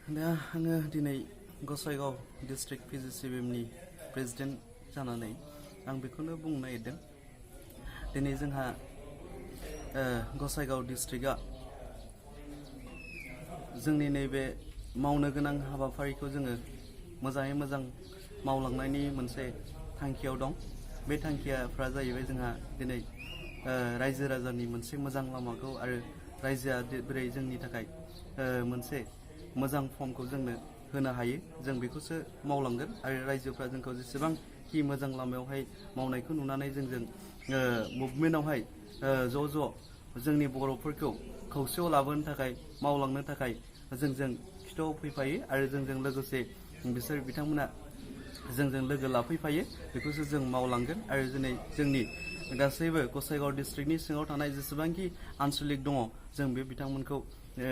दा आङो दिनै गसाइगाव डिस्ट्रिक्ट PJACBM नि प्रेसिडेन्ट जानानै आं बेखौनो बुंनो नागिरदों। दिनै जोंहा गसाइगाव डिस्ट्रिक्टआ जोंनि नैबे मावनो गोनां हाबाफारिखौ जोङो मोजाङै मोजां मावलांनायनि मोनसे थांखियाव दं। बे थांखियाफ्रा जाहैबाय जोंहा दिनै रायजो राजानि मोनसे मोजां लामाखौ आरो रायजोआ बोरै जोंनि थाखाय मोनसे मोजां फर्मखौ जोंनो होनो हायो जों बेखौसो मावलांगोन आरो रायजोफ्रा जोंखौ जेसेबांखि मोजां लामायावहाय मावनायखौ नुनानै जोंजों मुभमेन्टआवहाय ज' जोंनि बर'फोरखौ खौसेयाव लाबोनो थाखाय मावलांनो थाखाय जोंजों खिथायाव फैफायो आरो जोंजों लोगोसे बिथांमोना जोंजों लोगो लाफैफायो बेखौसो जों मावलांगोन आरो दिनै जोंनि गासैबो गसाइगाव डिस्ट्रिक्टनि सिङाव थानाय जेसेबांखि आनसलिक दङ जों बे बिथांमोनखौ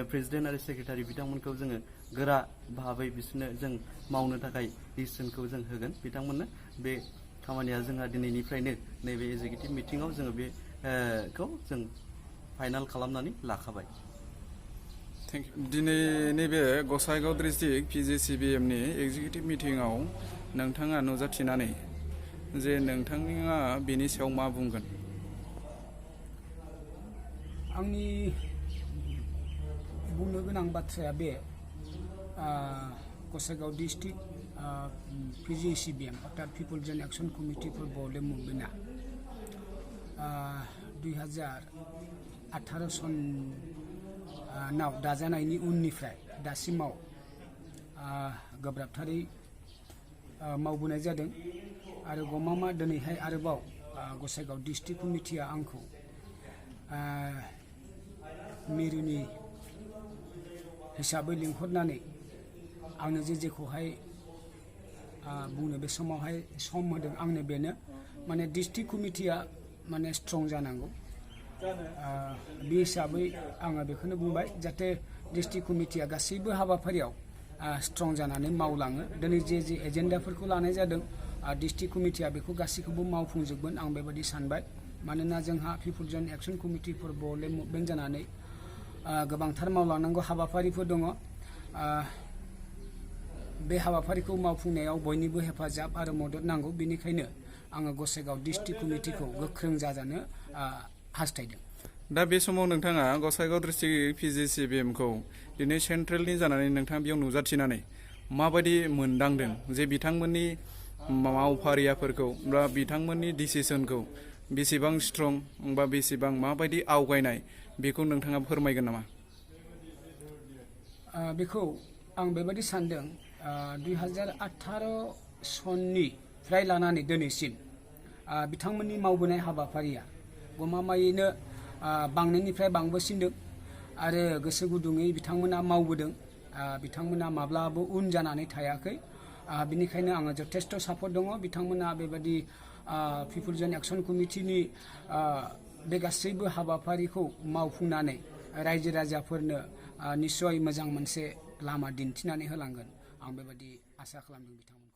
प्रेसिडेन्ट आरो सेक्रेटारि बिथांमोनखौ जोङो गोरा भाबै बिसोरनो जों मावनो थाखाय डिसिसनखौ जों होगोन बिथांमोननो बे खामानिया जोंहा दिनैनिफ्रायनो नैबे एग्जिकिउटिभ मिटिङाव जोङो बेखौ जों फाइनाल खालामनानै लाखाबाय। Thank you. दिनै नैबे गसाइगाव डिस्ट्रिक्ट PJACBM नि एग्जिकिउटिभ मिटिङाव नोंथाङा नुजाथिनानै जे नोंथाङा बेनि सायाव मा बुंगोन? आंनि बुंनो गोनां बाथ्राया बे गसाइगाव डिस्ट्रिक्ट PJACBM अर्थात people's and action committee for Bodoland मुभमेन्टआ 2018 सनाव दाजानायनि उननिफ्राय दासिमाव गोब्राबथारै मावबोनाय जादों आरो गमामा दिनैहाय आरोबाव गसाइगाव डिस्ट्रिक्ट कमिटिया आंखौ मिरुनि हिसाबै लिंहरनानै आंनो जेखौहाय बुंनो बे समावहाय सम होदों आंनो बेनो माने डिस्ट्रिक्ट कमिटिया माने स्ट्रं जानांगौ। बे हिसाबै आङो बेखौनो बुंबाय जाहाथे डिस्ट्रिक्ट कमिटिया गासैबो हाबाफारियाव स्ट्रं जानानै मावलाङो। दिनै जे एजेन्डाफोरखौ लानाय जादों डिस्ट्रिक्ट कमिटिया बेखौ गासैखौबो मावफुंजोबगोन आं बेबायदि सानबाय। मानोना जोंहा peoples and action committee for Bodoland movement जानानै गोबांथार मावलांनांगौ हाबाफारिफोर दङ। बे हाबाफारिखौ मावफुंनायाव बयनिबो हेफाजाब आरो मदद नांगौ। बेनिखायनो आङो गसाइगाव डिस्ट्रिक्ट कमिटिखौ गोख्रों जाजानो हास्थायदों। दा बे समाव नोंथाङा गसाइगाव डिस्ट्रिक्ट PJACBM खौ दिनै सेन्ट्रेलनि जानानै नोंथाङा बेयाव नुजाथिनानै माबायदि मोनदांदों जे बिथांमोननि मावफारियाफोरखौ बा बिथांमोननि डिसिसनखौ बेसेबां स्ट्रं बा बेसेबां माबायदि आवगायनाय बेखौ नोंथाङा फोरमायगोन नामा? बेखौ आं बेबायदि सानदों 2018 सननिफ्राय लानानै दिनैसिम बिथांमोननि मावबोनाय हाबाफारिया गमामायैनो बांनायनिफ्राय बांबोसिनदों आरो गोसो गुदुङै बिथांमोना मावबोदों। बिथांमोना माब्लाबो उन जानानै थायाखै। बिनिखायनो आङो जथेस्थ' सापर्ट दङ बिथांमोना बेबायदि पिपल्स एन्ड एक्शन कमिटिनि बे गासैबो हाबाफारिखौ मावफुंनानै रायजो राजाफोरनो निस्सय मोजां मोनसे लामा दिन्थिनानै होलांगोन आं बेबायदि आसा खालामदों बिथांमोनखौ।